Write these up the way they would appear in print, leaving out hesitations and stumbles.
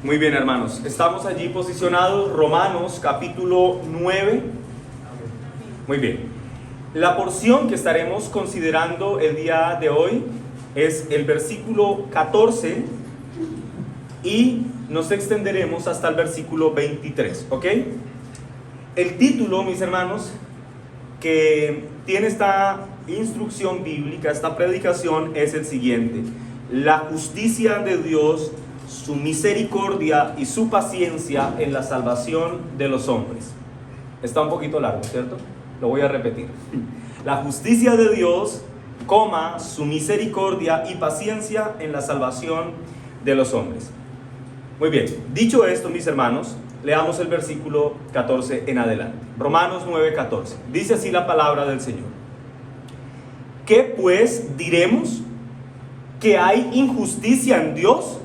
Muy bien, hermanos, estamos allí posicionados, Romanos capítulo 9. Muy bien, la porción que estaremos considerando el día de hoy es el versículo 14 y nos extenderemos hasta el versículo 23, ¿ok? El título, mis hermanos, que tiene esta instrucción bíblica, esta predicación, es el siguiente: la justicia de Dios, su misericordia y su paciencia en la salvación de los hombres. Está un poquito largo, ¿cierto? Lo voy a repetir. La justicia de Dios, su misericordia y paciencia en la salvación de los hombres. Muy bien, dicho esto, mis hermanos, leamos el versículo 14 en adelante. Romanos 9:14. Dice así la palabra del Señor: ¿qué pues diremos? ¿Que hay injusticia en Dios?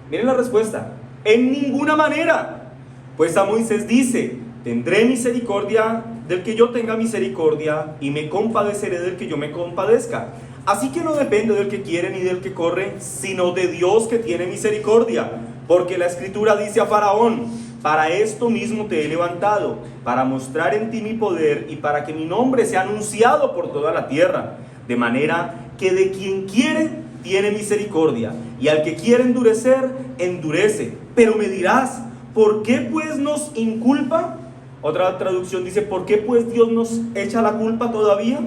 Miren la respuesta: en ninguna manera. Pues a Moisés dice: tendré misericordia del que yo tenga misericordia, y me compadeceré del que yo me compadezca. Así que no depende del que quiere ni del que corre, sino de Dios que tiene misericordia. Porque la Escritura dice a Faraón: para esto mismo te he levantado, para mostrar en ti mi poder y para que mi nombre sea anunciado por toda la tierra. De manera que de quien quiere tiene misericordia, y al que quiere endurecer, endurece. Pero me dirás: ¿por qué pues nos inculpa? Otra traducción dice: ¿por qué pues Dios nos echa la culpa todavía?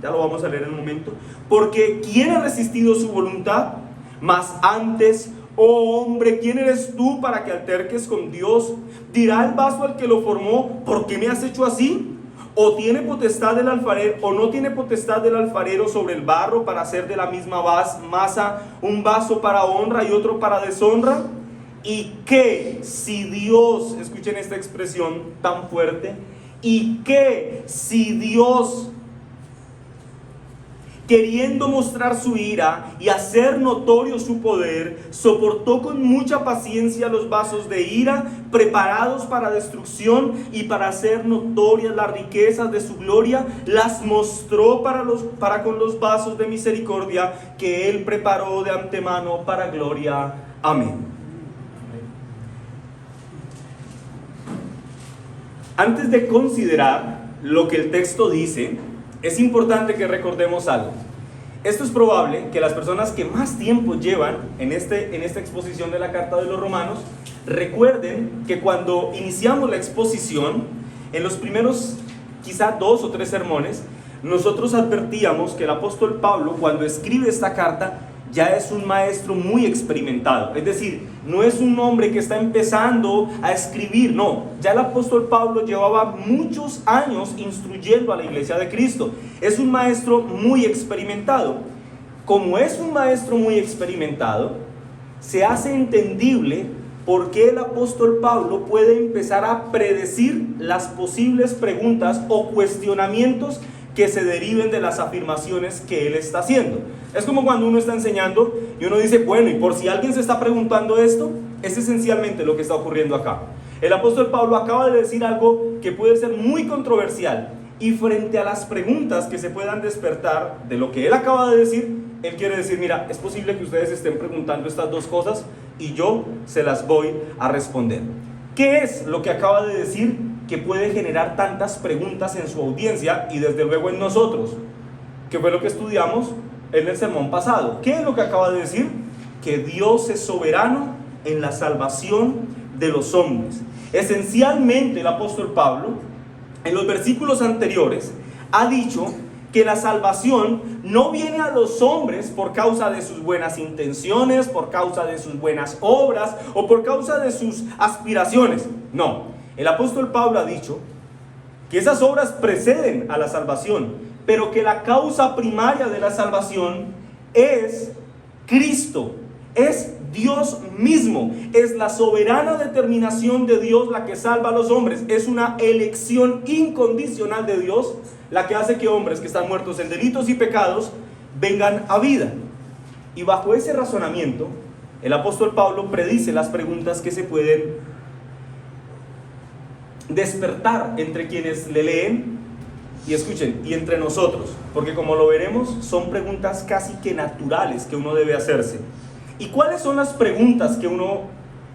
Ya lo vamos a leer en un momento. Porque ¿quién ha resistido su voluntad? Mas antes, oh hombre, ¿quién eres tú para que alterques con Dios? ¿Dirá el vaso al que lo formó: ¿por qué me has hecho así? ¿O tiene potestad el alfarero, o no tiene potestad del alfarero sobre el barro para hacer de la misma masa un vaso para honra y otro para deshonra? ¿Y qué si Dios, escuchen esta expresión tan fuerte, y qué si Dios, queriendo mostrar su ira y hacer notorio su poder, soportó con mucha paciencia los vasos de ira preparados para destrucción, y para hacer notorias las riquezas de su gloria, las mostró para con los vasos de misericordia que él preparó de antemano para gloria? Amén. Antes de considerar lo que el texto dice, es importante que recordemos algo. Esto es probable que las personas que más tiempo llevan en esta exposición de la carta de los Romanos recuerden que cuando iniciamos la exposición, en los primeros quizá 2 o 3 sermones, nosotros advertíamos que el apóstol Pablo, cuando escribe esta carta, ya es un maestro muy experimentado. Es decir, no es un hombre que está empezando a escribir, no. Ya el apóstol Pablo llevaba muchos años instruyendo a la iglesia de Cristo. Es un maestro muy experimentado. Como es un maestro muy experimentado, se hace entendible por qué el apóstol Pablo puede empezar a predecir las posibles preguntas o cuestionamientos que se deriven de las afirmaciones que él está haciendo. Es como cuando uno está enseñando y uno dice: bueno, y por si alguien se está preguntando esto, es esencialmente lo que está ocurriendo acá. El apóstol Pablo acaba de decir algo que puede ser muy controversial, y frente a las preguntas que se puedan despertar de lo que él acaba de decir, él quiere decir: mira, es posible que ustedes estén preguntando estas dos cosas y yo se las voy a responder. ¿Qué es lo que acaba de decir que puede generar tantas preguntas en su audiencia y desde luego en nosotros? ¿Qué fue lo que estudiamos en el sermón pasado? ¿Qué es lo que acaba de decir? Que Dios es soberano en la salvación de los hombres. Esencialmente, el apóstol Pablo, en los versículos anteriores, ha dicho que la salvación no viene a los hombres por causa de sus buenas intenciones, por causa de sus buenas obras o por causa de sus aspiraciones. No, el apóstol Pablo ha dicho que esas obras preceden a la salvación, pero que la causa primaria de la salvación es Cristo, es Dios mismo, es la soberana determinación de Dios la que salva a los hombres, es una elección incondicional de Dios la que hace que hombres que están muertos en delitos y pecados vengan a vida. Y bajo ese razonamiento, el apóstol Pablo predice las preguntas que se pueden despertar entre quienes le leen y escuchen, y entre nosotros, porque como lo veremos, son preguntas casi que naturales que uno debe hacerse. ¿Y cuáles son las preguntas que uno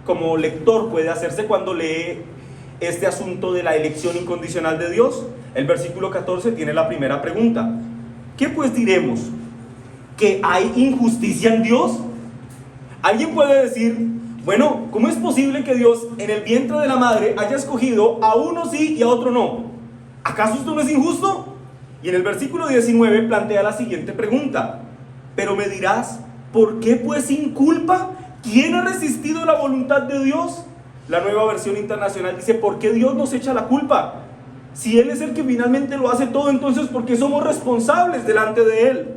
como lector puede hacerse cuando lee este asunto de la elección incondicional de Dios? El versículo 14 tiene la primera pregunta. ¿Qué pues diremos? ¿Que hay injusticia en Dios? Alguien puede decir, bueno, ¿cómo es posible que Dios en el vientre de la madre haya escogido a uno sí y a otro no? ¿Acaso esto no es injusto? Y en el versículo 19 plantea la siguiente pregunta. Pero me dirás, ¿por qué pues sin culpa? ¿Quién ha resistido la voluntad de Dios? La Nueva Versión Internacional dice, ¿por qué Dios nos echa la culpa? Si Él es el que finalmente lo hace todo, entonces ¿por qué somos responsables delante de Él?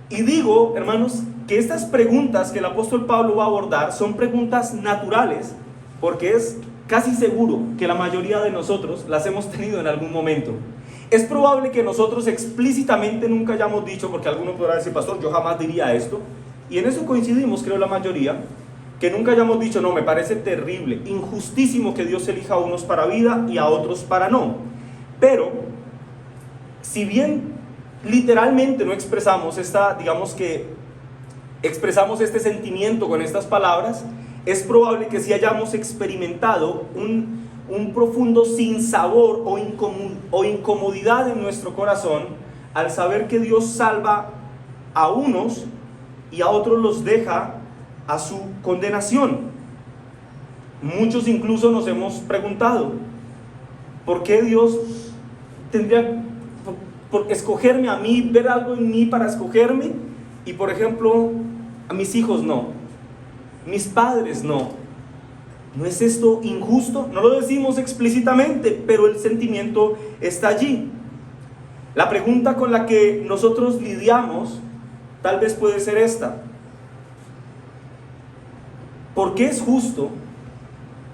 Y digo, hermanos, que estas preguntas que el apóstol Pablo va a abordar son preguntas naturales, porque es casi seguro que la mayoría de nosotros las hemos tenido en algún momento. Es probable que nosotros explícitamente nunca hayamos dicho, porque alguno podrá decir, pastor, yo jamás diría esto, y en eso coincidimos, creo, la mayoría, que nunca hayamos dicho, no, me parece terrible, injustísimo que Dios elija a unos para vida y a otros para no. Pero, si bien literalmente no expresamos expresamos este sentimiento con estas palabras, es probable que sí hayamos experimentado un profundo sinsabor o incomodidad en nuestro corazón al saber que Dios salva a unos y a otros los deja a su condenación. Muchos incluso nos hemos preguntado, ¿por qué Dios tendría por escogerme a mí, ver algo en mí para escogerme? Y por ejemplo, a mis hijos no, mis padres no. ¿No es esto injusto? No lo decimos explícitamente, pero el sentimiento está allí. La pregunta con la que nosotros lidiamos tal vez puede ser esta. ¿Por qué es justo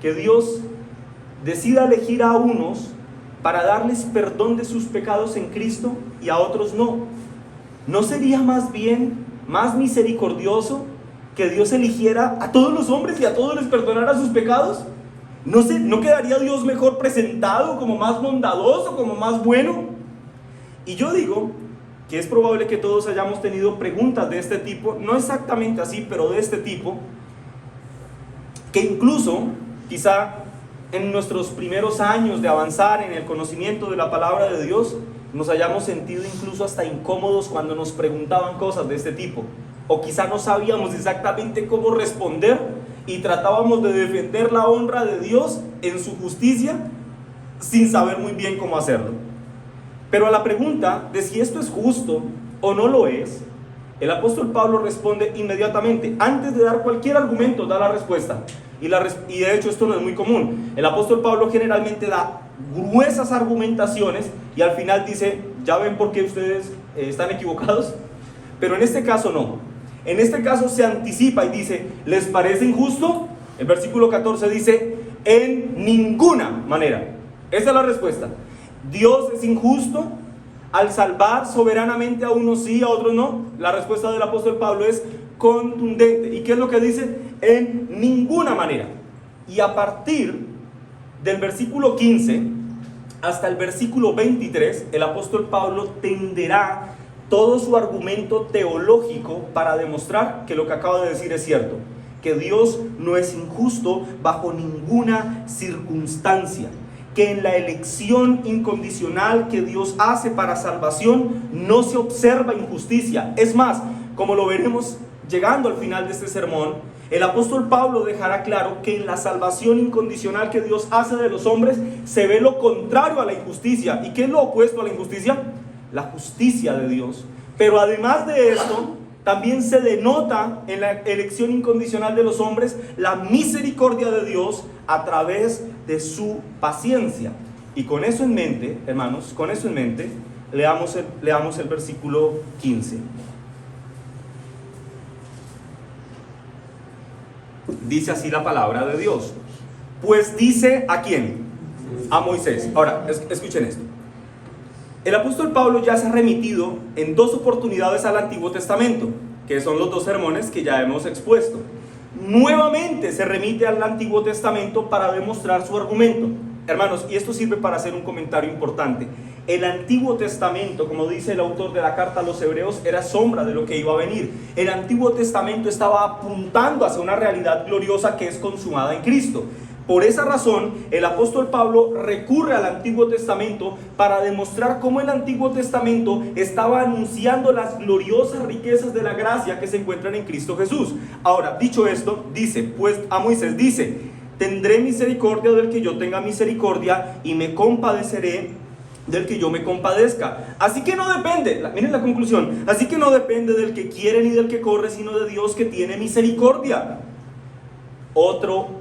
que Dios decida elegir a unos para darles perdón de sus pecados en Cristo y a otros no? ¿No sería más bien más misericordioso que Dios eligiera a todos los hombres y a todos les perdonara sus pecados? ¿No quedaría Dios mejor presentado, como más bondadoso, como más bueno? Y yo digo que es probable que todos hayamos tenido preguntas de este tipo, no exactamente así, pero de este tipo, que incluso, quizá en nuestros primeros años de avanzar en el conocimiento de la palabra de Dios, nos hayamos sentido incluso hasta incómodos cuando nos preguntaban cosas de este tipo. O quizá no sabíamos exactamente cómo responder y tratábamos de defender la honra de Dios en su justicia sin saber muy bien cómo hacerlo. Pero a la pregunta de si esto es justo o no lo es, el apóstol Pablo responde inmediatamente. Antes de dar cualquier argumento, da la respuesta. Y de hecho esto no es muy común. El apóstol Pablo generalmente da gruesas argumentaciones y al final dice, ¿ya ven por qué ustedes están equivocados? Pero en este caso no. En este caso se anticipa y dice, ¿les parece injusto? El versículo 14 dice, en ninguna manera. Esa es la respuesta. ¿Dios es injusto al salvar soberanamente a unos sí, a otros no? La respuesta del apóstol Pablo es contundente. ¿Y qué es lo que dice? En ninguna manera. Y a partir del versículo 15 hasta el versículo 23, el apóstol Pablo tenderá todo su argumento teológico para demostrar que lo que acaba de decir es cierto, que Dios no es injusto bajo ninguna circunstancia, que en la elección incondicional que Dios hace para salvación no se observa injusticia. Es más, como lo veremos llegando al final de este sermón, el apóstol Pablo dejará claro que en la salvación incondicional que Dios hace de los hombres se ve lo contrario a la injusticia. ¿Y qué es lo opuesto a la injusticia? La justicia de Dios. Pero además de esto, también se denota en la elección incondicional de los hombres la misericordia de Dios a través de su paciencia. Y con eso en mente, hermanos, con eso en mente, leamos el versículo 15. Dice así la palabra de Dios. Pues dice, ¿a quién? A Moisés. Ahora, escuchen esto. El apóstol Pablo ya se ha remitido en 2 oportunidades al Antiguo Testamento, que son los 2 sermones que ya hemos expuesto. Nuevamente se remite al Antiguo Testamento para demostrar su argumento. Hermanos, y esto sirve para hacer un comentario importante. El Antiguo Testamento, como dice el autor de la carta a los Hebreos, era sombra de lo que iba a venir. El Antiguo Testamento estaba apuntando hacia una realidad gloriosa que es consumada en Cristo. Por esa razón, el apóstol Pablo recurre al Antiguo Testamento para demostrar cómo el Antiguo Testamento estaba anunciando las gloriosas riquezas de la gracia que se encuentran en Cristo Jesús. Ahora, dicho esto, dice, pues a Moisés dice: tendré misericordia del que yo tenga misericordia y me compadeceré del que yo me compadezca. Así que no depende, miren la conclusión, así que no depende del que quiere ni del que corre, sino de Dios que tiene misericordia.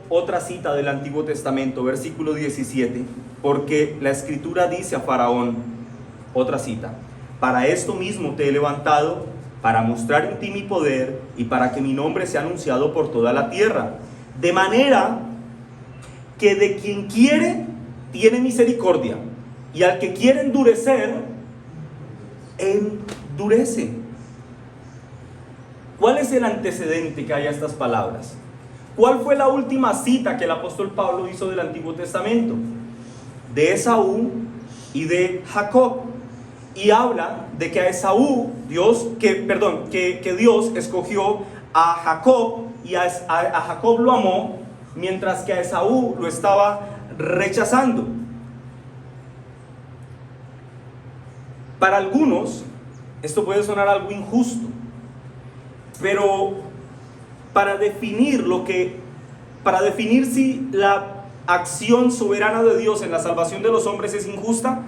Otra cita del Antiguo Testamento, versículo 17, porque la Escritura dice a Faraón, otra cita: para esto mismo te he levantado, para mostrar en ti mi poder y para que mi nombre sea anunciado por toda la tierra, de manera que de quien quiere tiene misericordia, y al que quiere endurecer, endurece. ¿Cuál es el antecedente que hay a estas palabras? ¿Cuál fue la última cita que el apóstol Pablo hizo del Antiguo Testamento? De Esaú y de Jacob. Y habla de que a Esaú, que Dios escogió a Jacob y a Jacob lo amó, mientras que a Esaú lo estaba rechazando. Para algunos, esto puede sonar algo injusto, pero para definir si la acción soberana de Dios en la salvación de los hombres es injusta,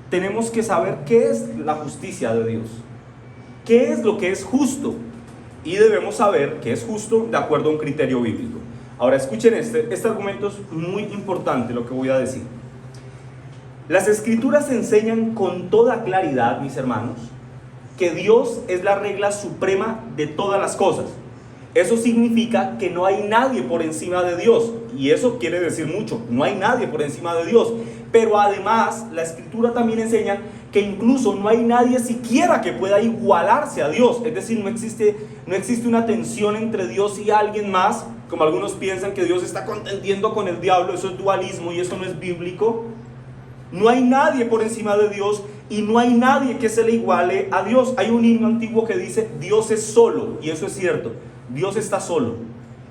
tenemos que saber qué es la justicia de Dios, qué es lo que es justo, y debemos saber que es justo de acuerdo a un criterio bíblico. Ahora escuchen este argumento es muy importante lo que voy a decir. Las Escrituras enseñan con toda claridad, mis hermanos, que Dios es la regla suprema de todas las cosas. Eso significa que no hay nadie por encima de Dios, y eso quiere decir mucho, no hay nadie por encima de Dios. Pero además, la Escritura también enseña que incluso no hay nadie siquiera que pueda igualarse a Dios. Es decir, no existe una tensión entre Dios y alguien más, como algunos piensan que Dios está contendiendo con el diablo. Eso es dualismo y eso no es bíblico. No hay nadie por encima de Dios y no hay nadie que se le iguale a Dios. Hay un himno antiguo que dice: Dios es solo, y eso es cierto. Dios está solo.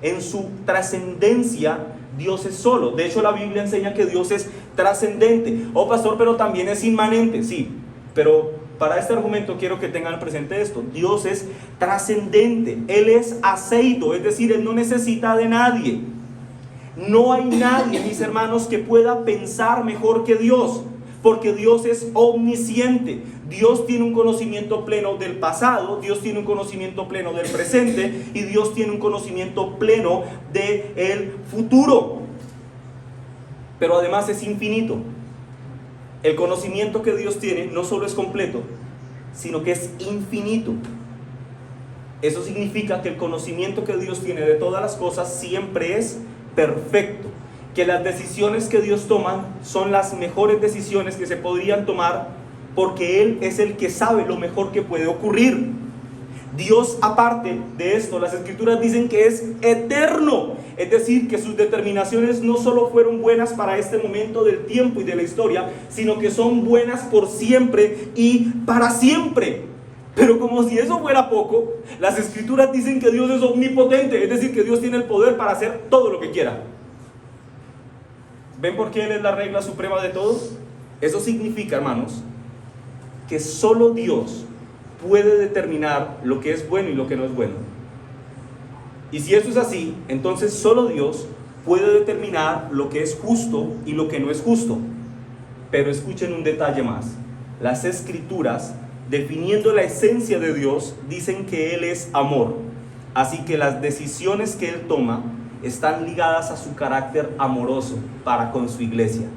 En su trascendencia, Dios es solo. De hecho, la Biblia enseña que Dios es trascendente. Oh, pastor, pero también es inmanente. Sí, pero para este argumento quiero que tengan presente esto: Dios es trascendente. Él es aceido, es decir, Él no necesita de nadie. No hay nadie, mis hermanos, que pueda pensar mejor que Dios, porque Dios es omnisciente. Dios tiene un conocimiento pleno del pasado, Dios tiene un conocimiento pleno del presente y Dios tiene un conocimiento pleno del futuro. Pero además es infinito. El conocimiento que Dios tiene no solo es completo, sino que es infinito. Eso significa que el conocimiento que Dios tiene de todas las cosas siempre es perfecto, que las decisiones que Dios toma son las mejores decisiones que se podrían tomar, porque Él es el que sabe lo mejor que puede ocurrir. Dios, aparte de esto, las Escrituras dicen que es eterno, es decir, que sus determinaciones no solo fueron buenas para este momento del tiempo y de la historia, sino que son buenas por siempre y para siempre. Pero como si eso fuera poco, las Escrituras dicen que Dios es omnipotente, es decir, que Dios tiene el poder para hacer todo lo que quiera. ¿Ven por qué Él es la regla suprema de todo? Eso significa, hermanos, que solo Dios puede determinar lo que es bueno y lo que no es bueno. Y si eso es así, entonces solo Dios puede determinar lo que es justo y lo que no es justo. Pero escuchen un detalle más: las Escrituras, definiendo la esencia de Dios, dicen que Él es amor. Así que las decisiones que Él toma están ligadas a su carácter amoroso para con su iglesia.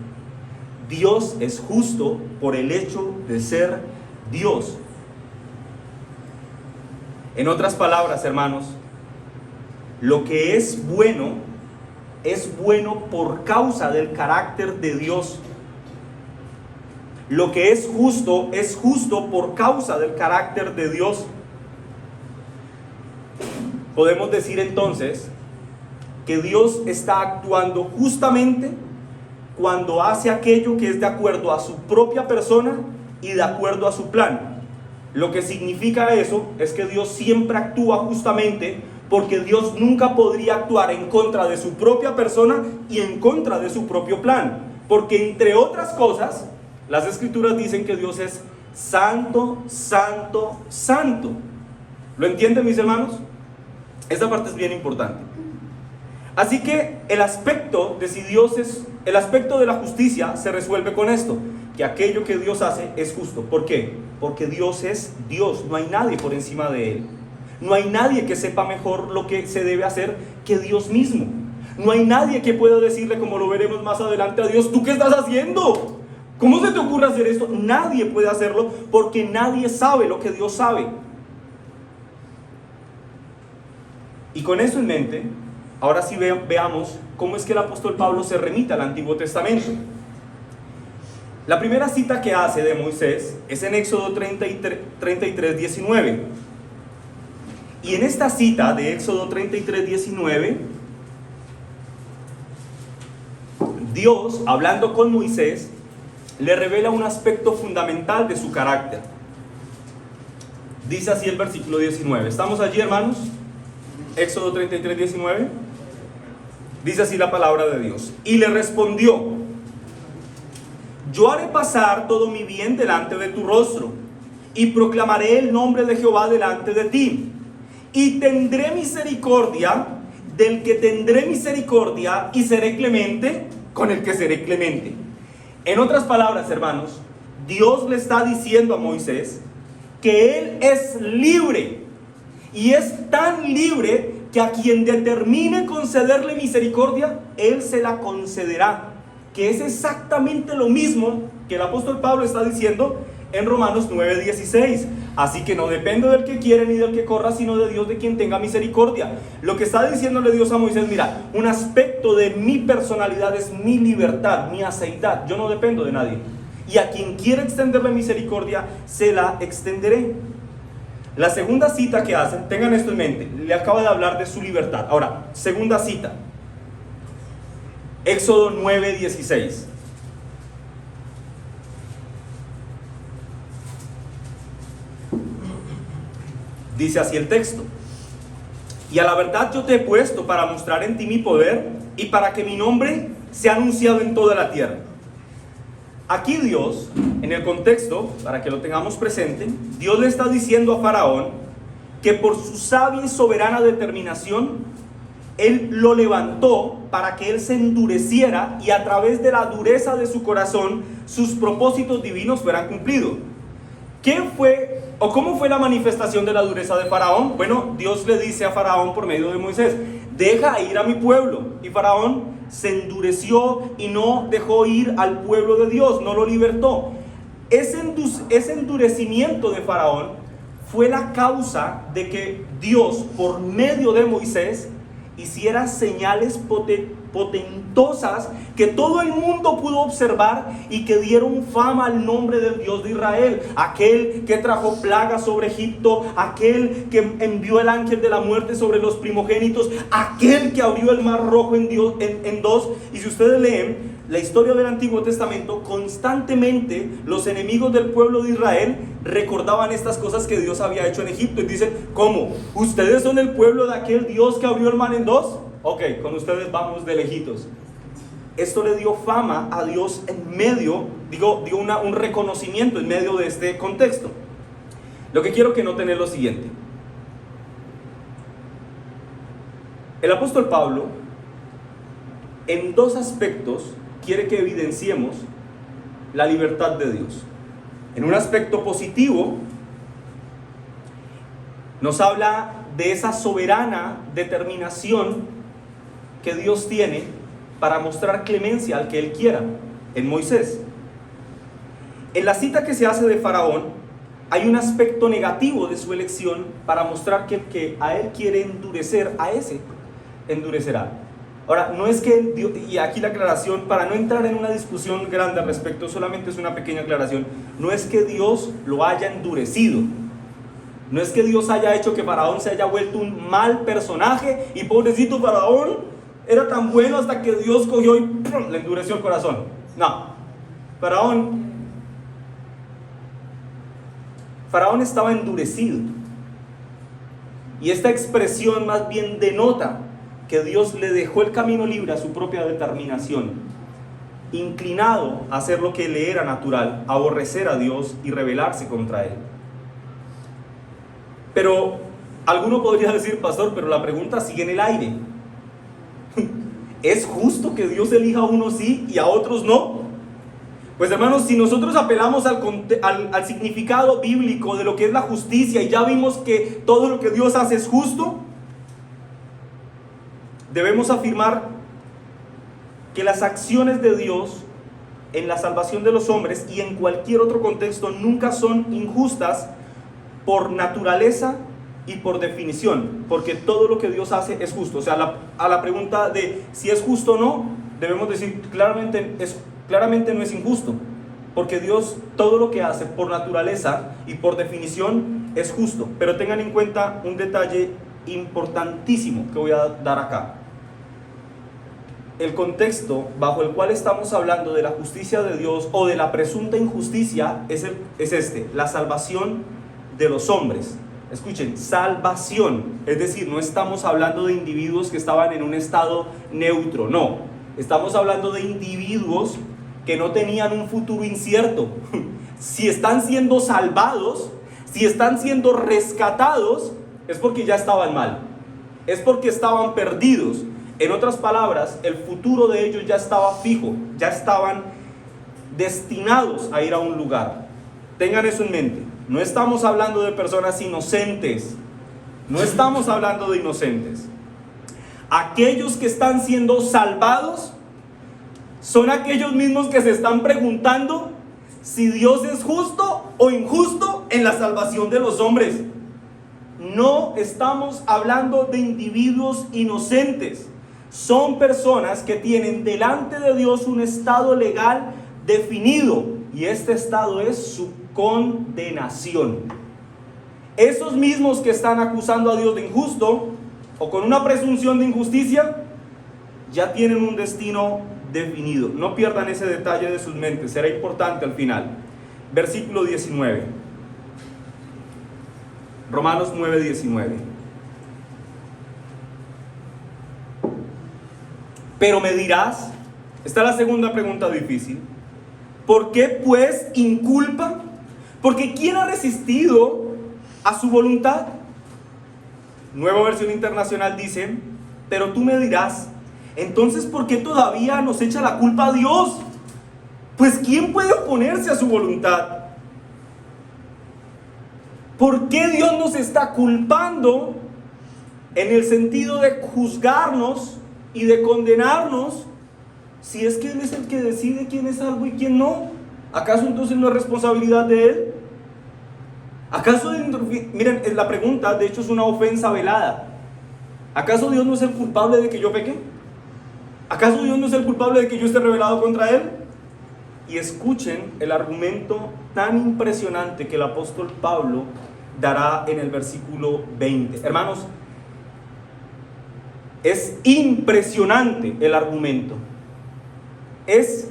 Dios es justo por el hecho de ser Dios. En otras palabras, hermanos, lo que es bueno por causa del carácter de Dios. Lo que es justo por causa del carácter de Dios. Podemos decir entonces que Dios está actuando justamente cuando hace aquello que es de acuerdo a su propia persona y de acuerdo a su plan. Lo que significa eso es que Dios siempre actúa justamente porque Dios nunca podría actuar en contra de su propia persona y en contra de su propio plan. Porque entre otras cosas, las Escrituras dicen que Dios es santo, santo, santo. ¿Lo entienden, mis hermanos? Esta parte es bien importante. Así que el aspecto de la justicia se resuelve con esto, que aquello que Dios hace es justo. ¿Por qué? Porque Dios es Dios, no hay nadie por encima de Él. No hay nadie que sepa mejor lo que se debe hacer que Dios mismo. No hay nadie que pueda decirle, como lo veremos más adelante, a Dios: ¿tú qué estás haciendo? ¿Cómo se te ocurre hacer esto? Nadie puede hacerlo porque nadie sabe lo que Dios sabe. Y con eso en mente, ahora sí veamos cómo es que el apóstol Pablo se remite al Antiguo Testamento. La primera cita que hace de Moisés es en Éxodo 33, 19. Y en esta cita de Éxodo 33, 19, Dios, hablando con Moisés, le revela un aspecto fundamental de su carácter. Dice así el versículo 19. ¿Estamos allí, hermanos? Éxodo 33, 19. Dice así la palabra de Dios. Y le respondió: yo haré pasar todo mi bien delante de tu rostro, y proclamaré el nombre de Jehová delante de ti, y tendré misericordia del que tendré misericordia, y seré clemente con el que seré clemente. En otras palabras, hermanos, Dios le está diciendo a Moisés que él es libre, y es tan libre que a quien determine concederle misericordia, él se la concederá, que es exactamente lo mismo que el apóstol Pablo está diciendo en Romanos 9:16. Así que no depende del que quiere ni del que corra, sino de Dios, de quien tenga misericordia. Lo que está diciéndole Dios a Moisés: mira, un aspecto de mi personalidad es mi libertad, mi aceidad. Yo no dependo de nadie, y a quien quiera extenderle misericordia, se la extenderé. La segunda cita que hacen, tengan esto en mente, le acaba de hablar de su libertad. Ahora, segunda cita, Éxodo 9:16. Dice así el texto: y a la verdad yo te he puesto para mostrar en ti mi poder, y para que mi nombre sea anunciado en toda la tierra. Aquí Dios, en el contexto, para que lo tengamos presente, Dios le está diciendo a Faraón que por su sabia y soberana determinación, Él lo levantó para que él se endureciera, y a través de la dureza de su corazón, sus propósitos divinos fueran cumplidos. ¿Qué fue o cómo fue la manifestación de la dureza de Faraón? Bueno, Dios le dice a Faraón por medio de Moisés: deja ir a mi pueblo. Y Faraón se endureció y no dejó ir al pueblo de Dios, no lo libertó. Ese endurecimiento de Faraón fue la causa de que Dios, por medio de Moisés, hiciera señales potentosas que todo el mundo pudo observar y que dieron fama al nombre del Dios de Israel. Aquel que trajo plagas sobre Egipto, aquel que envió el ángel de la muerte sobre los primogénitos, aquel que abrió el mar rojo en dos. Y si ustedes leen la historia del Antiguo Testamento, constantemente los enemigos del pueblo de Israel recordaban estas cosas que Dios había hecho en Egipto, y dicen: ¿cómo? ¿Ustedes son el pueblo de aquel Dios que abrió el mar en dos? Ok, con ustedes vamos de lejitos. Esto le dio fama a Dios en medio, dio un reconocimiento en medio de este contexto. Lo que quiero que noten es lo siguiente: el apóstol Pablo, en dos aspectos, quiere que evidenciemos la libertad de Dios. En un aspecto positivo, nos habla de esa soberana determinación que Dios tiene para mostrar clemencia al que Él quiera, en Moisés. En la cita que se hace de Faraón, hay un aspecto negativo de su elección para mostrar que el que a Él quiere endurecer, a ese endurecerá. Ahora, no es que Dios, y aquí la aclaración, para no entrar en una discusión grande al respecto, solamente es una pequeña aclaración. No es que Dios lo haya endurecido. No es que Dios haya hecho que Faraón se haya vuelto un mal personaje y pobrecito Faraón era tan bueno hasta que Dios cogió y ¡pum!, le endureció el corazón. No, Faraón estaba endurecido. Y esta expresión más bien denota que Dios le dejó el camino libre a su propia determinación, inclinado a hacer lo que le era natural, aborrecer a Dios y rebelarse contra Él. Pero alguno podría decir, pastor, pero la pregunta sigue en el aire. ¿Es justo que Dios elija a unos sí y a otros no? Pues hermanos, si nosotros apelamos al significado bíblico de lo que es la justicia y ya vimos que todo lo que Dios hace es justo, debemos afirmar que las acciones de Dios en la salvación de los hombres y en cualquier otro contexto nunca son injustas por naturaleza y por definición, porque todo lo que Dios hace es justo. O sea, a la pregunta de si es justo o no, debemos decir claramente no es injusto, porque Dios todo lo que hace por naturaleza y por definición es justo. Pero tengan en cuenta un detalle importantísimo que voy a dar acá. El contexto bajo el cual estamos hablando de la justicia de Dios o de la presunta injusticia es la salvación de los hombres. Escuchen, salvación, es decir, no estamos hablando de individuos que estaban en un estado neutro, no, estamos hablando de individuos que no tenían un futuro incierto. Si están siendo salvados, si están siendo rescatados, es porque ya estaban mal, es porque estaban perdidos. En otras palabras, el futuro de ellos ya estaba fijo, ya estaban destinados a ir a un lugar. Tengan eso en mente. No estamos hablando de personas inocentes, no estamos hablando de inocentes. Aquellos que están siendo salvados son aquellos mismos que se están preguntando si Dios es justo o injusto en la salvación de los hombres. No estamos hablando de individuos inocentes. Son personas que tienen delante de Dios un estado legal definido, y este estado es su condenación. Esos mismos que están acusando a Dios de injusto o con una presunción de injusticia ya tienen un destino definido. No pierdan ese detalle de sus mentes, será importante al final. Versículo 19. Romanos 9:19. Pero me dirás, esta es la segunda pregunta difícil, ¿por qué pues inculpa? Porque ¿quién ha resistido a su voluntad? Nueva Versión Internacional dice, pero tú me dirás, entonces ¿por qué todavía nos echa la culpa a Dios? Pues ¿quién puede oponerse a su voluntad? ¿Por qué Dios nos está culpando en el sentido de juzgarnos y de condenarnos si es que Él es el que decide quién es salvo y quién no? ¿Acaso entonces no es responsabilidad de Él? ¿Acaso, miren, la pregunta de hecho es una ofensa velada? ¿Acaso Dios no es el culpable de que yo peque? ¿Acaso Dios no es el culpable de que yo esté rebelado contra Él? Y escuchen el argumento tan impresionante que el apóstol Pablo dará en el versículo 20. Hermanos, es impresionante el argumento. Es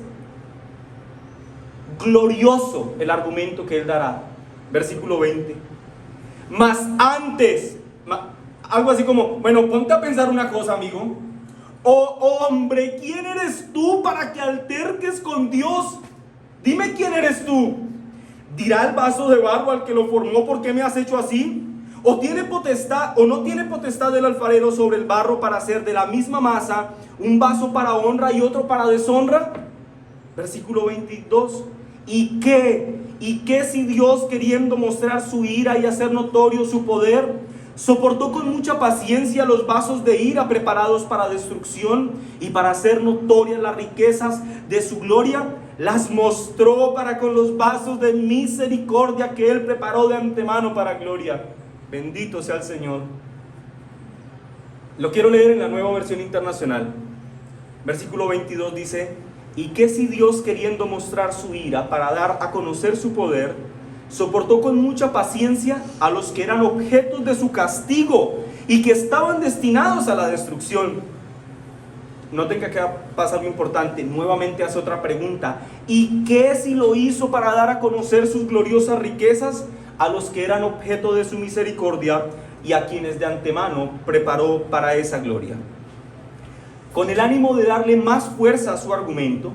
glorioso el argumento que él dará. Versículo 20. Mas antes, algo así como, bueno, ponte a pensar una cosa, amigo. Oh hombre, ¿quién eres tú para que alterques con Dios? Dime quién eres tú. ¿Dirá el vaso de barro al que lo formó, por qué me has hecho así? ¿O tiene potestad o no tiene potestad el alfarero sobre el barro para hacer de la misma masa un vaso para honra y otro para deshonra? Versículo 22. ¿Y qué si Dios, queriendo mostrar su ira y hacer notorio su poder, soportó con mucha paciencia los vasos de ira preparados para destrucción y para hacer notorias las riquezas de su gloria? Las mostró para con los vasos de misericordia que Él preparó de antemano para gloria. Bendito sea el Señor. Lo quiero leer en la Nueva Versión Internacional. Versículo 22 dice: ¿y qué si Dios, queriendo mostrar su ira para dar a conocer su poder, soportó con mucha paciencia a los que eran objetos de su castigo y que estaban destinados a la destrucción? noten que acá pasa algo importante, nuevamente hace otra pregunta. ¿Y qué si lo hizo para dar a conocer sus gloriosas riquezas a los que eran objeto de su misericordia y a quienes de antemano preparó para esa gloria? Con el ánimo de darle más fuerza a su argumento,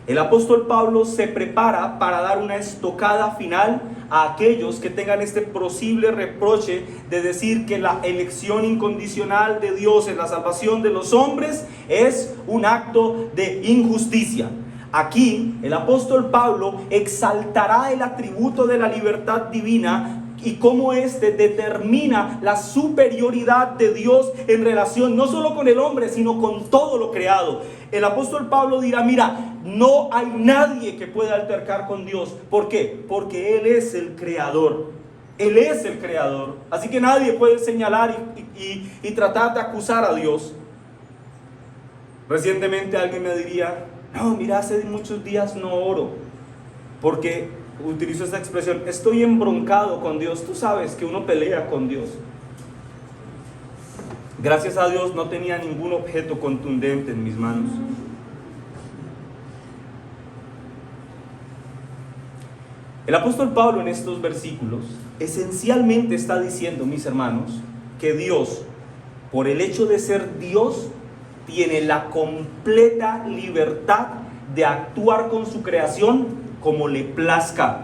el apóstol Pablo se prepara para dar una estocada final a aquellos que tengan este posible reproche de decir que la elección incondicional de Dios en la salvación de los hombres es un acto de injusticia. Aquí el apóstol Pablo exaltará el atributo de la libertad divina y cómo éste determina la superioridad de Dios en relación no solo con el hombre, sino con todo lo creado. El apóstol Pablo dirá, mira, no hay nadie que pueda altercar con Dios. ¿Por qué? Porque Él es el creador. Él es el creador. Así que nadie puede señalar y tratar de acusar a Dios. Recientemente alguien me diría, no, mira, hace muchos días no oro, porque utilizo esta expresión, estoy embroncado con Dios. Tú sabes que uno pelea con Dios. Gracias a Dios no tenía ningún objeto contundente en mis manos. El apóstol Pablo en estos versículos esencialmente está diciendo, mis hermanos, que Dios, por el hecho de ser Dios, tiene la completa libertad de actuar con su creación como le plazca.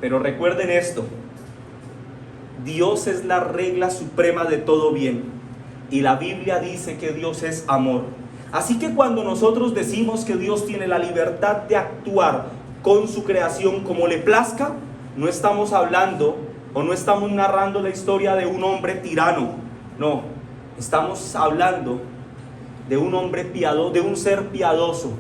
Pero recuerden esto, Dios es la regla suprema de todo bien, y la Biblia dice que Dios es amor. Así que cuando nosotros decimos que Dios tiene la libertad de actuar con su creación como le plazca, no estamos hablando o no estamos narrando la historia de un hombre tirano. No, estamos hablando de un hombre piadoso, de un ser piadoso,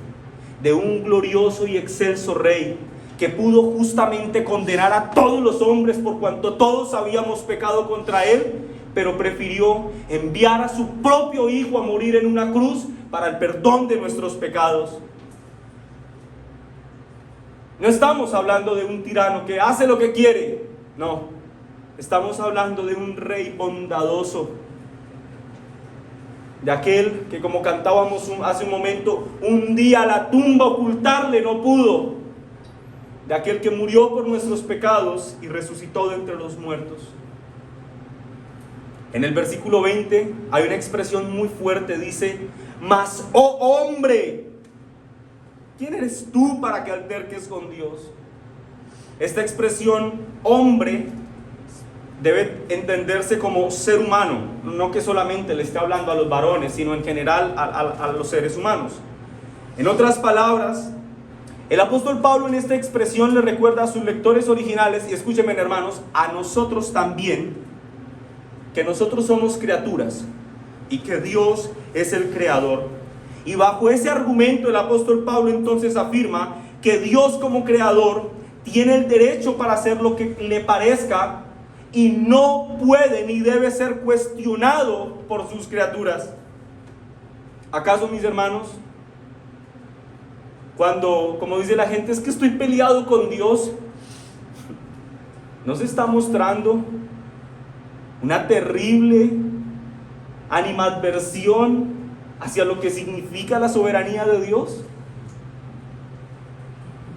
de un glorioso y excelso rey que pudo justamente condenar a todos los hombres por cuanto todos habíamos pecado contra él, pero prefirió enviar a su propio hijo a morir en una cruz para el perdón de nuestros pecados. No estamos hablando de un tirano que hace lo que quiere, no, estamos hablando de un rey bondadoso, de aquel que, como cantábamos hace un momento, un día la tumba ocultarle no pudo, de aquel que murió por nuestros pecados y resucitó de entre los muertos. En el versículo 20 hay una expresión muy fuerte, dice, mas, oh hombre, ¿quién eres tú para que alterques con Dios? Esta expresión, hombre, debe entenderse como ser humano, no que solamente le esté hablando a los varones, sino en general a los seres humanos. En otras palabras, el apóstol Pablo en esta expresión le recuerda a sus lectores originales, y escúchenme hermanos, a nosotros también, que nosotros somos criaturas y que Dios es el creador. Y bajo ese argumento el apóstol Pablo entonces afirma que Dios como creador tiene el derecho para hacer lo que le parezca y no puede ni debe ser cuestionado por sus criaturas. ¿Acaso, mis hermanos, cuando, como dice la gente, es que estoy peleado con Dios, no se está mostrando una terrible animadversión hacia lo que significa la soberanía de Dios?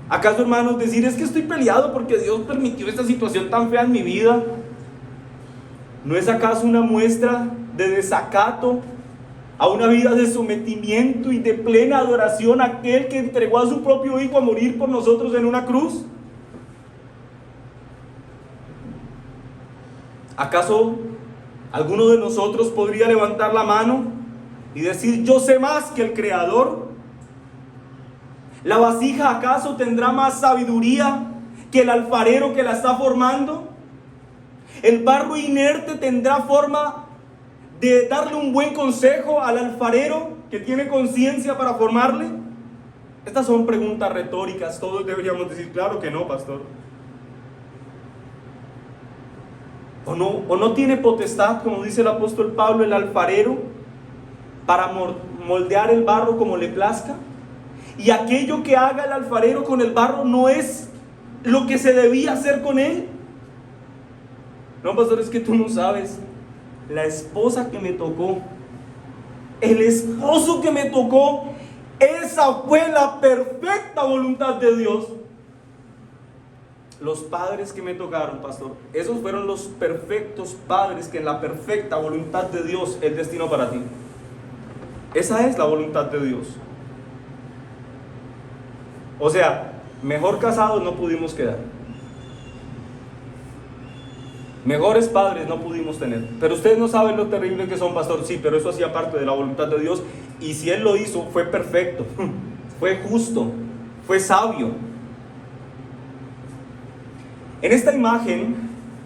¿Acaso, hermanos, decir es que estoy peleado porque Dios permitió esta situación tan fea en mi vida, no es acaso una muestra de desacato a una vida de sometimiento y de plena adoración a aquel que entregó a su propio hijo a morir por nosotros en una cruz? ¿Acaso alguno de nosotros podría levantar la mano y decir, yo sé más que el Creador? ¿La vasija acaso tendrá más sabiduría que el alfarero que la está formando? ¿El barro inerte tendrá forma de darle un buen consejo al alfarero que tiene conciencia para formarle? Estas son preguntas retóricas. Todos deberíamos decir, claro que no, pastor. ¿O no tiene potestad, como dice el apóstol Pablo, el alfarero para moldear el barro como le plazca? ¿Y aquello que haga el alfarero con el barro no es lo que se debía hacer con él? No, pastor, es que tú no sabes. La esposa que me tocó el esposo que me tocó, esa fue la perfecta voluntad de Dios. Los padres que me tocaron, pastor, esos fueron los perfectos padres que en la perfecta voluntad de Dios es destino para ti. Esa es la voluntad de Dios. O sea, mejor casados no pudimos quedar. Mejores padres no pudimos tener. Pero ustedes no saben lo terrible que son, pastor. Sí, pero eso hacía parte de la voluntad de Dios. Y si Él lo hizo, fue perfecto, fue justo, fue sabio. En esta imagen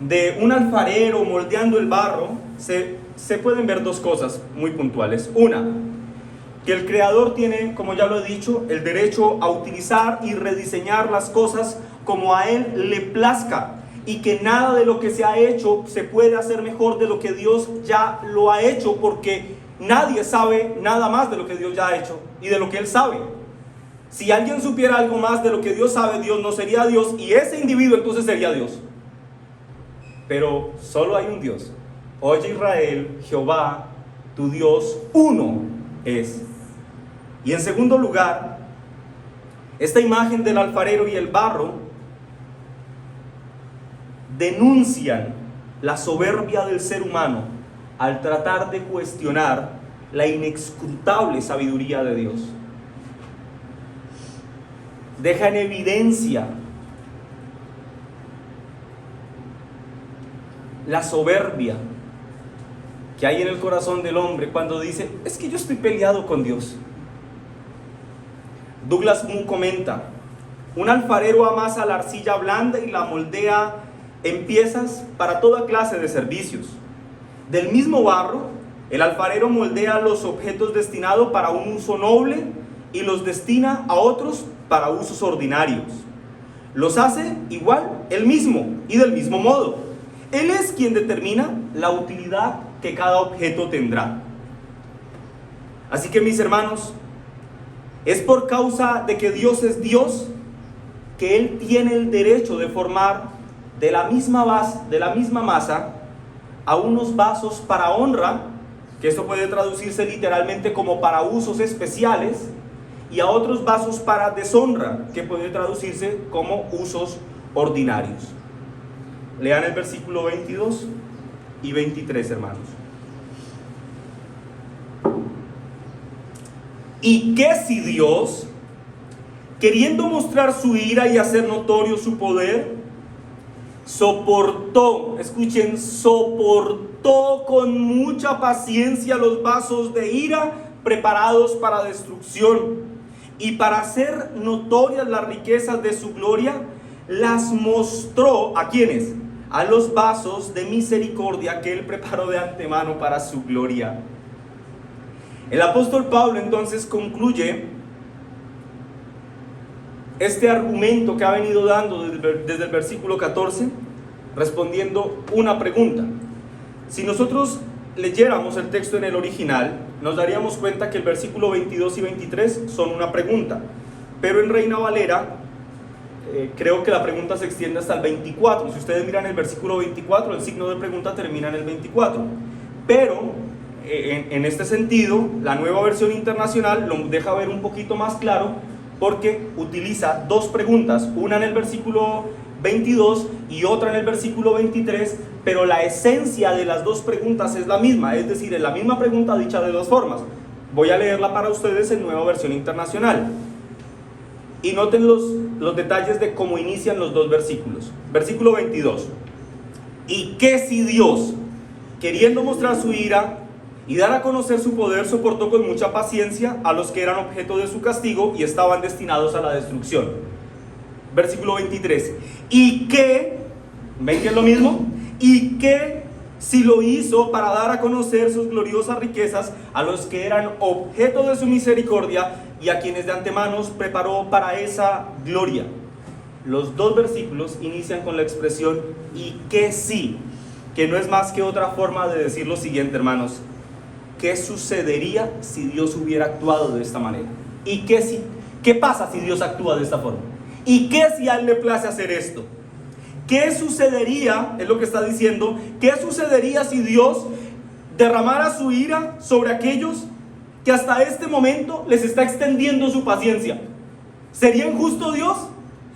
de un alfarero moldeando el barro, se pueden ver dos cosas muy puntuales. Una, que el Creador tiene, como ya lo he dicho, el derecho a utilizar y rediseñar las cosas como a Él le plazca, y que nada de lo que se ha hecho se puede hacer mejor de lo que Dios ya lo ha hecho, porque nadie sabe nada más de lo que Dios ya ha hecho y de lo que Él sabe. Si alguien supiera algo más de lo que Dios sabe, Dios no sería Dios, y ese individuo entonces sería Dios. Pero solo hay un Dios. Oye Israel, Jehová, tu Dios, uno es. Y en segundo lugar, esta imagen del alfarero y el barro denuncian la soberbia del ser humano al tratar de cuestionar la inescrutable sabiduría de Dios. Deja en evidencia la soberbia que hay en el corazón del hombre cuando dice: es que yo estoy peleado con Dios. Douglas Moo comenta: un alfarero amasa la arcilla blanda y la moldea en piezas para toda clase de servicios. Del mismo barro, el alfarero moldea los objetos destinados para un uso noble y los destina a otros para usos ordinarios. Los hace igual él mismo y del mismo modo. Él es quien determina la utilidad que cada objeto tendrá. Así que, mis hermanos, es por causa de que Dios es Dios que Él tiene el derecho de formar de la misma masa a unos vasos para honra, que esto puede traducirse literalmente como para usos especiales, y a otros vasos para deshonra, que puede traducirse como usos ordinarios. Lean el versículo 22 y 23, hermanos. ¿Y qué si Dios, queriendo mostrar su ira y hacer notorio su poder, soportó, escuchen, soportó con mucha paciencia los vasos de ira preparados para destrucción, y para hacer notorias las riquezas de su gloria, las mostró ¿a quiénes? A los vasos de misericordia que Él preparó de antemano para su gloria? El apóstol Pablo entonces concluye este argumento que ha venido dando desde el versículo 14, respondiendo una pregunta. Si nosotros leyéramos el texto en el original, nos daríamos cuenta que el versículo 22 y 23 son una pregunta, pero en Reina Valera creo que la pregunta se extiende hasta el 24. Si ustedes miran el versículo 24, el signo de pregunta termina en el 24, pero en este sentido la Nueva Versión Internacional lo deja ver un poquito más claro, porque utiliza dos preguntas, una en el versículo 22 y otra en el versículo 23, pero la esencia de las dos preguntas es la misma, es decir, es la misma pregunta dicha de dos formas. Voy a leerla para ustedes en Nueva Versión Internacional. Y noten los detalles de cómo inician los dos versículos. Versículo 22. ¿Y qué si Dios, queriendo mostrar su ira y dar a conocer su poder, soportó con mucha paciencia a los que eran objeto de su castigo y estaban destinados a la destrucción? Versículo 23. ¿Y qué? ¿Ven que es lo mismo? ¿Y qué si lo hizo para dar a conocer sus gloriosas riquezas a los que eran objeto de su misericordia y a quienes de antemano preparó para esa gloria? Los dos versículos inician con la expresión ¿y qué si?, que no es más que otra forma de decir lo siguiente, hermanos: ¿qué sucedería si Dios hubiera actuado de esta manera? ¿Y qué pasa si Dios actúa de esta forma? ¿Y qué si a Él le place hacer esto? ¿Qué sucedería? Es lo que está diciendo. ¿Qué sucedería si Dios derramara su ira sobre aquellos que hasta este momento les está extendiendo su paciencia. ¿Sería injusto Dios?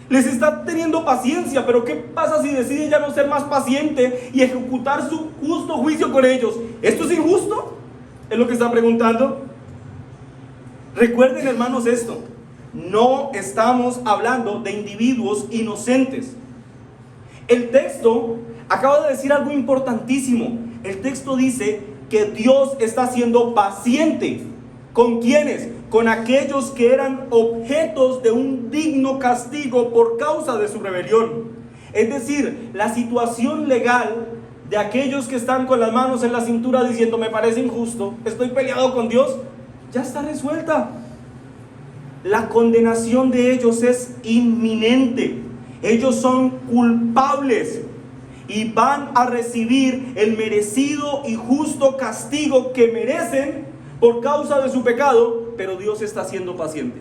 Les está teniendo paciencia, pero ¿qué pasa si decide ya no ser más paciente y ejecutar su justo juicio con ellos? ¿Esto es injusto? Es lo que está preguntando. Recuerden, hermanos, esto. No estamos hablando de individuos inocentes. El texto acaba de decir algo importantísimo. El texto dice que Dios está siendo paciente. ¿Con quiénes? Con aquellos que eran objetos de un digno castigo por causa de su rebelión. Es decir, la situación legal de aquellos que están con las manos en la cintura diciendo me parece injusto, estoy peleado con Dios, ya está resuelta. La condenación de ellos es inminente. Ellos son culpables y van a recibir el merecido y justo castigo que merecen por causa de su pecado, pero Dios está siendo paciente.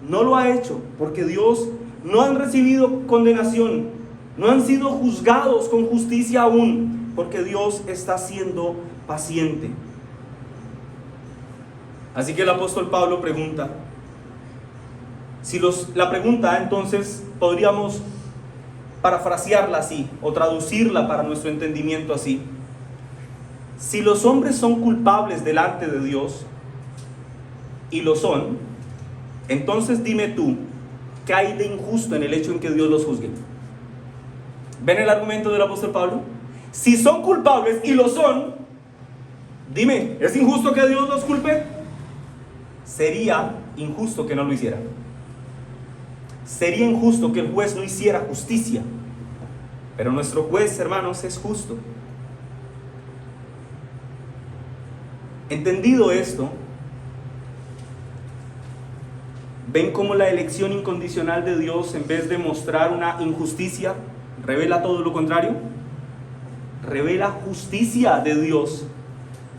No lo ha hecho porque Dios no han recibido condenación, no han sido juzgados con justicia aún, porque Dios está siendo paciente. Así que el apóstol Pablo pregunta, la pregunta entonces podríamos parafrasearla así o traducirla para nuestro entendimiento así. Si los hombres son culpables delante de Dios, y lo son, entonces dime tú, ¿qué hay de injusto en el hecho en que Dios los juzgue? ¿Ven el argumento del apóstol Pablo? Si son culpables y lo son, dime, ¿es injusto que Dios los culpe? Sería injusto que no lo hiciera. Sería injusto que el juez no hiciera justicia. Pero nuestro juez, hermanos, es justo. Entendido esto, ¿ven cómo la elección incondicional de Dios, en vez de mostrar una injusticia, revela todo lo contrario? Revela justicia de Dios.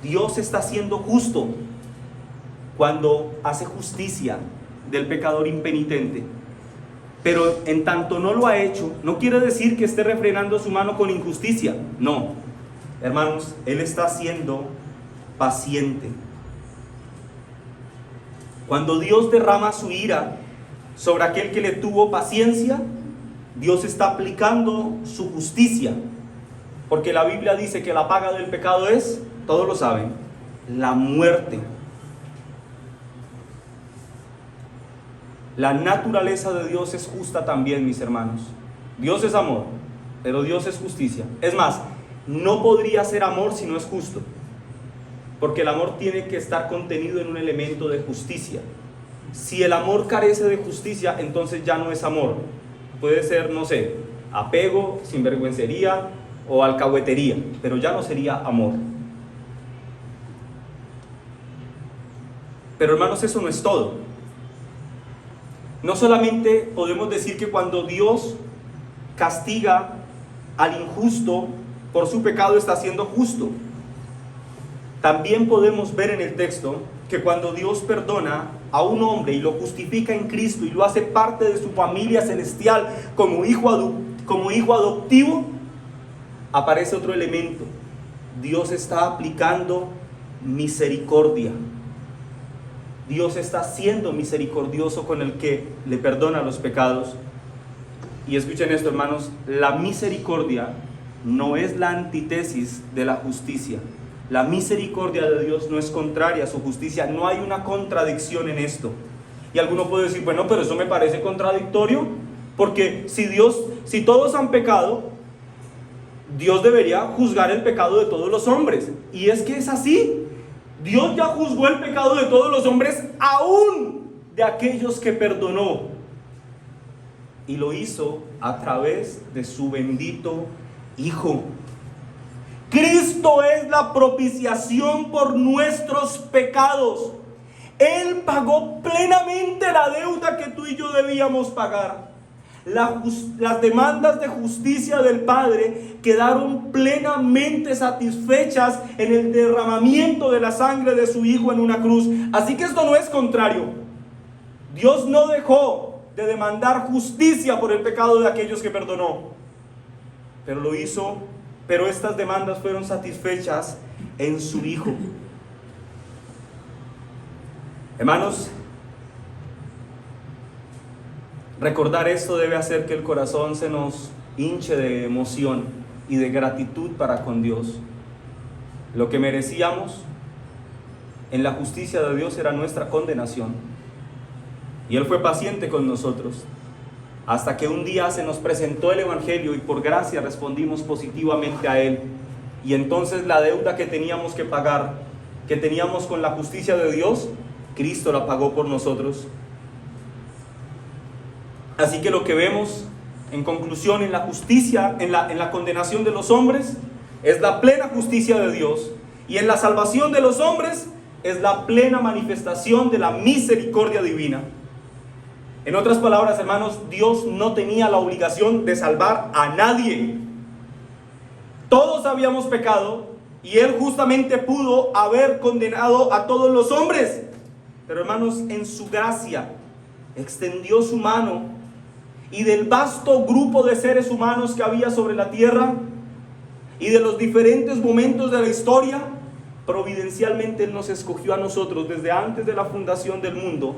Dios está siendo justo cuando hace justicia del pecador impenitente. Pero en tanto no lo ha hecho, no quiere decir que esté refrenando su mano con injusticia. No, hermanos, Él está siendo paciente. Cuando Dios derrama su ira sobre aquel que le tuvo paciencia, Dios está aplicando su justicia, porque la Biblia dice que la paga del pecado es, todos lo saben, la muerte. La naturaleza de Dios es justa también, mis hermanos. Dios es amor, pero Dios es justicia. Es más, no podría ser amor si no es justo, porque el amor tiene que estar contenido en un elemento de justicia. Si el amor carece de justicia, entonces ya no es amor. Puede ser, no sé, apego, sinvergüencería o alcahuetería, pero ya no sería amor. Pero hermanos, eso no es todo. No solamente podemos decir que cuando Dios castiga al injusto por su pecado está siendo justo. También podemos ver en el texto que cuando Dios perdona a un hombre y lo justifica en Cristo y lo hace parte de su familia celestial como hijo adoptivo, aparece otro elemento. Dios está aplicando misericordia. Dios está siendo misericordioso con el que le perdona los pecados. Y escuchen esto, hermanos, la misericordia no es la antítesis de la justicia. La misericordia de Dios no es contraria a su justicia. No hay una contradicción en esto. Y alguno puede decir, bueno, pero eso me parece contradictorio, porque si todos han pecado, Dios debería juzgar el pecado de todos los hombres. Y es que es así. Dios ya juzgó el pecado de todos los hombres, aún de aquellos que perdonó. Y lo hizo a través de su bendito Hijo. Cristo es la propiciación por nuestros pecados. Él pagó plenamente la deuda que tú y yo debíamos pagar. Las demandas de justicia del Padre quedaron plenamente satisfechas en el derramamiento de la sangre de su Hijo en una cruz. Así que esto no es contrario. Dios no dejó de demandar justicia por el pecado de aquellos que perdonó, pero lo hizo. Pero estas demandas fueron satisfechas en su Hijo. Hermanos, recordar esto debe hacer que el corazón se nos hinche de emoción y de gratitud para con Dios. Lo que merecíamos en la justicia de Dios era nuestra condenación. Y Él fue paciente con nosotros, hasta que un día se nos presentó el Evangelio y por gracia respondimos positivamente a Él. Y entonces la deuda que teníamos que pagar, que teníamos con la justicia de Dios, Cristo la pagó por nosotros. Así que lo que vemos en conclusión en la justicia, en la condenación de los hombres, es la plena justicia de Dios. Y en la salvación de los hombres es la plena manifestación de la misericordia divina. En otras palabras, hermanos, Dios no tenía la obligación de salvar a nadie. Todos habíamos pecado y Él justamente pudo haber condenado a todos los hombres. Pero hermanos, en su gracia extendió su mano y del vasto grupo de seres humanos que había sobre la tierra y de los diferentes momentos de la historia, providencialmente Él nos escogió a nosotros desde antes de la fundación del mundo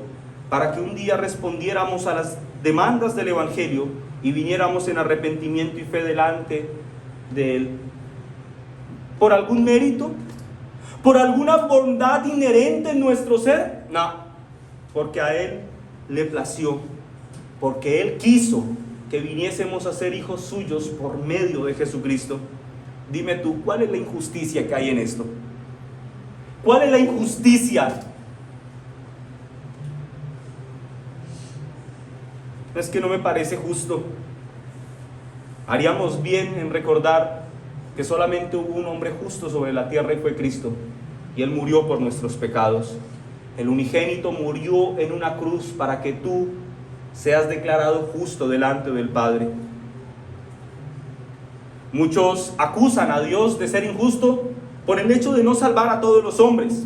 para que un día respondiéramos a las demandas del Evangelio y viniéramos en arrepentimiento y fe delante de Él. ¿Por algún mérito? ¿Por alguna bondad inherente en nuestro ser? No, porque a Él le plació, porque Él quiso que viniésemos a ser hijos suyos por medio de Jesucristo. Dime tú, ¿cuál es la injusticia que hay en esto? ¿Cuál es la injusticia? Es que no me parece justo. Haríamos bien en recordar que solamente hubo un hombre justo sobre la tierra y fue Cristo. Y Él murió por nuestros pecados. El unigénito murió en una cruz para que tú seas declarado justo delante del Padre. Muchos acusan a Dios de ser injusto por el hecho de no salvar a todos los hombres.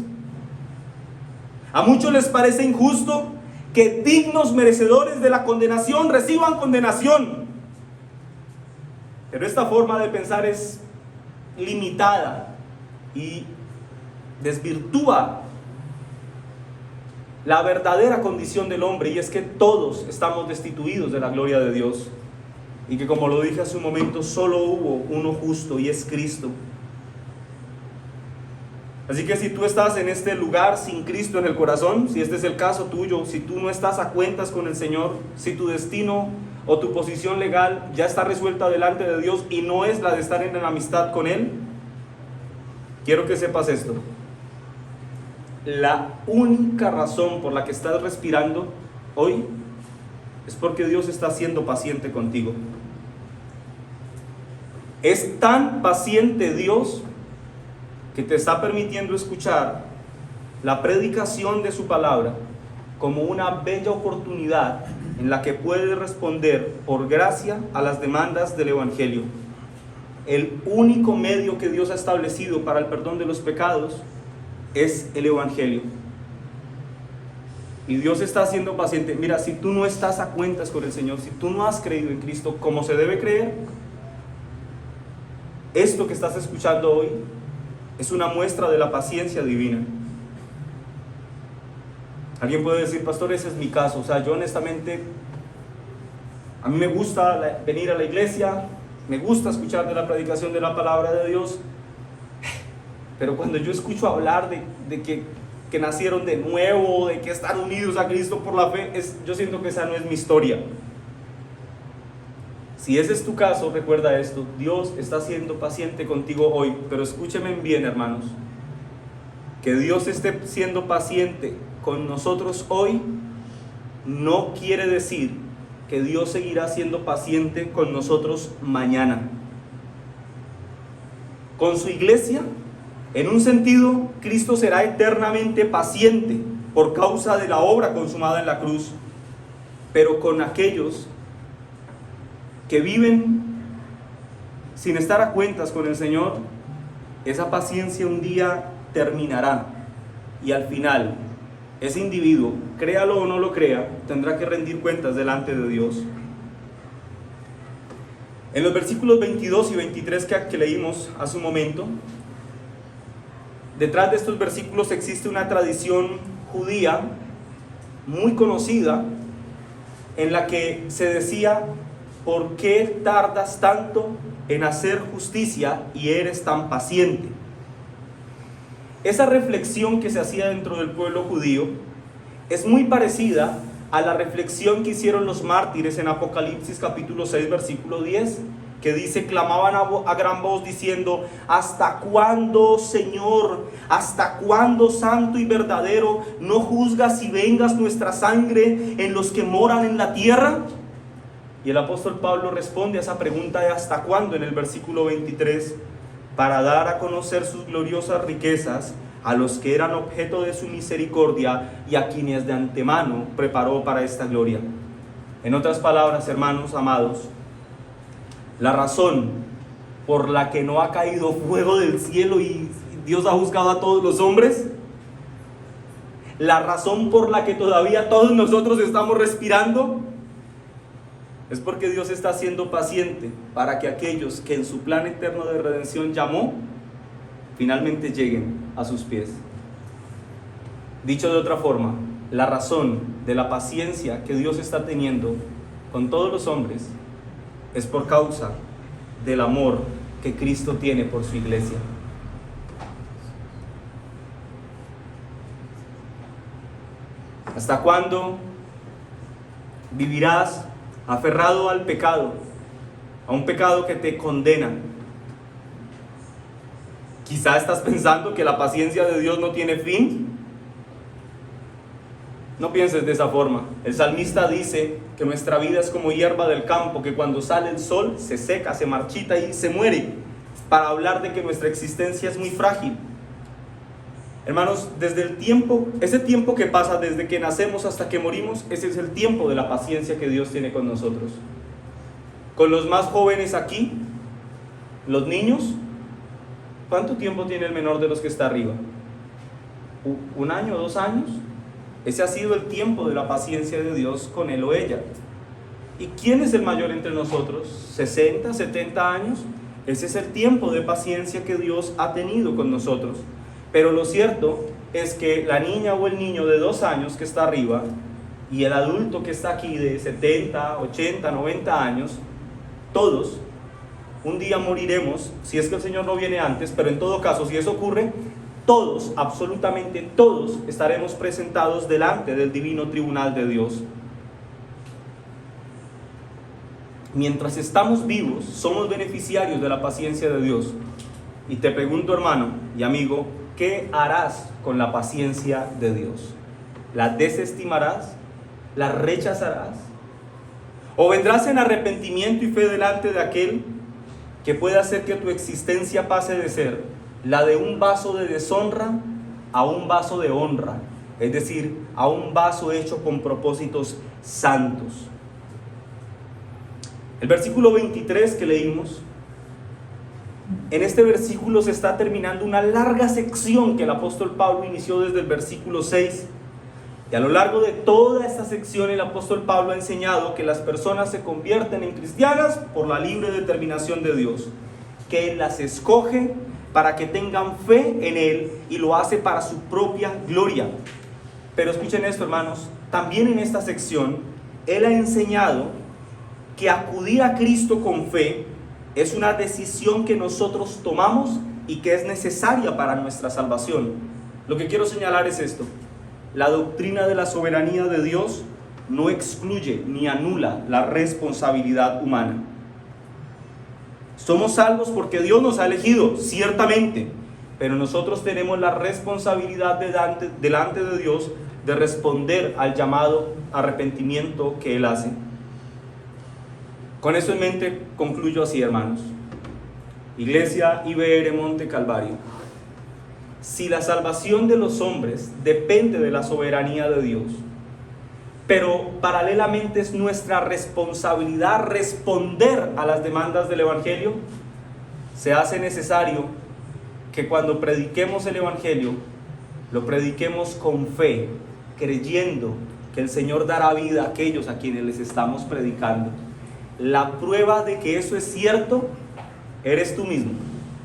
A muchos les parece injusto que dignos merecedores de la condenación reciban condenación. Pero esta forma de pensar es limitada y desvirtúa la verdadera condición del hombre, y es que todos estamos destituidos de la gloria de Dios, y que, como lo dije hace un momento, solo hubo uno justo y es Cristo. Así que si tú estás en este lugar sin Cristo en el corazón, si este es el caso tuyo, si tú no estás a cuentas con el Señor, si tu destino o tu posición legal ya está resuelta delante de Dios y no es la de estar en amistad con Él, quiero que sepas esto: la única razón por la que estás respirando hoy es porque Dios está siendo paciente contigo. Es tan paciente Dios que te está permitiendo escuchar la predicación de su palabra como una bella oportunidad en la que puedes responder por gracia a las demandas del Evangelio. El único medio que Dios ha establecido para el perdón de los pecados es el Evangelio. Y Dios está siendo paciente. Mira, si tú no estás a cuentas con el Señor, si tú no has creído en Cristo como se debe creer, esto que estás escuchando hoy es una muestra de la paciencia divina. Alguien puede decir: pastor, ese es mi caso. O sea, yo honestamente, a mí me gusta venir a la iglesia, me gusta escuchar de la predicación de la palabra de Dios, pero cuando yo escucho hablar de que nacieron de nuevo, de que están unidos a Cristo por la fe, yo siento que esa no es mi historia. Si ese es tu caso, recuerda esto: Dios está siendo paciente contigo hoy. Pero escúchenme bien, hermanos, que Dios esté siendo paciente con nosotros hoy no quiere decir que Dios seguirá siendo paciente con nosotros mañana. Con su iglesia, en un sentido, Cristo será eternamente paciente por causa de la obra consumada en la cruz. Pero con aquellos que viven sin estar a cuentas con el Señor, esa paciencia un día terminará, y al final ese individuo, créalo o no lo crea, tendrá que rendir cuentas delante de Dios. En los versículos 22 y 23 que leímos hace un momento, detrás de estos versículos existe una tradición judía muy conocida en la que se decía: ¿por qué tardas tanto en hacer justicia y eres tan paciente? Esa reflexión que se hacía dentro del pueblo judío es muy parecida a la reflexión que hicieron los mártires en Apocalipsis capítulo 6 versículo 10, que dice: clamaban a gran voz diciendo: ¿hasta cuándo, Señor? ¿Hasta cuándo, santo y verdadero, no juzgas y vengas nuestra sangre en los que moran en la tierra? Y el apóstol Pablo responde a esa pregunta de ¿hasta cuándo? En el versículo 23, para dar a conocer sus gloriosas riquezas a los que eran objeto de su misericordia y a quienes de antemano preparó para esta gloria. En otras palabras, hermanos amados, la razón por la que no ha caído fuego del cielo y Dios ha juzgado a todos los hombres, la razón por la que todavía todos nosotros estamos respirando, es porque Dios está siendo paciente para que aquellos que en su plan eterno de redención llamó, finalmente lleguen a sus pies. Dicho de otra forma, la razón de la paciencia que Dios está teniendo con todos los hombres es por causa del amor que Cristo tiene por su iglesia. ¿Hasta cuándo vivirás aferrado al pecado, a un pecado que te condena? Quizá estás pensando que la paciencia de Dios no tiene fin. No pienses de esa forma. El salmista dice que nuestra vida es como hierba del campo, que cuando sale el sol se seca, se marchita y se muere, para hablar de que nuestra existencia es muy frágil. Hermanos, ese tiempo que pasa desde que nacemos hasta que morimos, ese es el tiempo de la paciencia que Dios tiene con nosotros. Con los más jóvenes aquí, los niños, ¿cuánto tiempo tiene el menor de los que está arriba? ¿Un año, 2 años? Ese ha sido el tiempo de la paciencia de Dios con él o ella. ¿Y quién es el mayor entre nosotros? ¿60, 70 años? Ese es el tiempo de paciencia que Dios ha tenido con nosotros. Pero lo cierto es que la niña o el niño de 2 años que está arriba y el adulto que está aquí de 70, 80, 90 años, todos un día moriremos, si es que el Señor no viene antes, pero en todo caso, si eso ocurre, todos, absolutamente todos, estaremos presentados delante del divino tribunal de Dios. Mientras estamos vivos, somos beneficiarios de la paciencia de Dios. Y te pregunto, hermano y amigo, ¿qué harás con la paciencia de Dios? ¿La desestimarás? ¿La rechazarás? ¿O vendrás en arrepentimiento y fe delante de aquel que puede hacer que tu existencia pase de ser la de un vaso de deshonra a un vaso de honra? Es decir, a un vaso hecho con propósitos santos. El versículo 23 que leímos, en este versículo se está terminando una larga sección que el apóstol Pablo inició desde el versículo 6. Y a lo largo de toda esta sección el apóstol Pablo ha enseñado que las personas se convierten en cristianas por la libre determinación de Dios, que Él las escoge para que tengan fe en Él y lo hace para su propia gloria. Pero escuchen esto, hermanos, también en esta sección Él ha enseñado que acudir a Cristo con fe es una decisión que nosotros tomamos y que es necesaria para nuestra salvación. Lo que quiero señalar es esto: la doctrina de la soberanía de Dios no excluye ni anula la responsabilidad humana. Somos salvos porque Dios nos ha elegido, ciertamente, pero nosotros tenemos la responsabilidad delante de Dios de responder al llamado arrepentimiento que Él hace. Con eso en mente concluyo así, hermanos. Iglesia IBR Monte Calvario, si la salvación de los hombres depende de la soberanía de Dios, pero paralelamente es nuestra responsabilidad responder a las demandas del Evangelio, se hace necesario que cuando prediquemos el Evangelio, lo prediquemos con fe, creyendo que el Señor dará vida a aquellos a quienes les estamos predicando. La prueba de que eso es cierto eres tú mismo,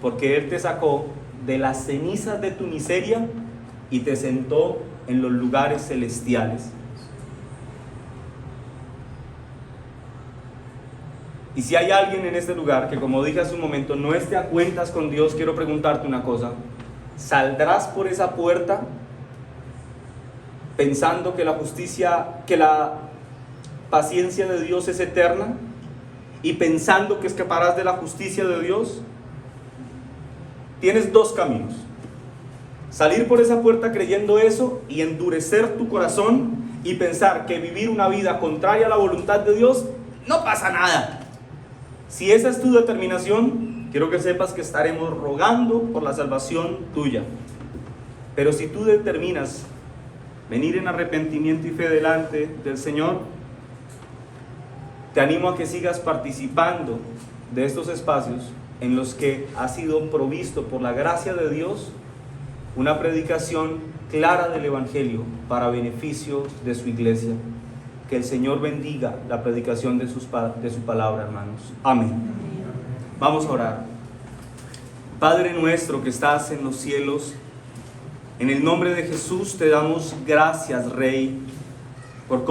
porque Él te sacó de las cenizas de tu miseria y te sentó en los lugares celestiales. Y si hay alguien en este lugar que, como dije hace un momento, no esté a cuentas con Dios, quiero preguntarte una cosa. ¿Saldrás por esa puerta pensando que la justicia, que la paciencia de Dios es eterna y pensando que escaparás de la justicia de Dios? Tienes dos caminos: salir por esa puerta creyendo eso y endurecer tu corazón y pensar que vivir una vida contraria a la voluntad de Dios no pasa nada. Si esa es tu determinación, quiero que sepas que estaremos rogando por la salvación tuya. Pero si tú determinas venir en arrepentimiento y fe delante del Señor, te animo a que sigas participando de estos espacios en los que ha sido provisto por la gracia de Dios una predicación clara del Evangelio para beneficio de su iglesia. Que el Señor bendiga la predicación de su palabra, hermanos. Amén. Vamos a orar. Padre nuestro que estás en los cielos, en el nombre de Jesús te damos gracias, Rey, por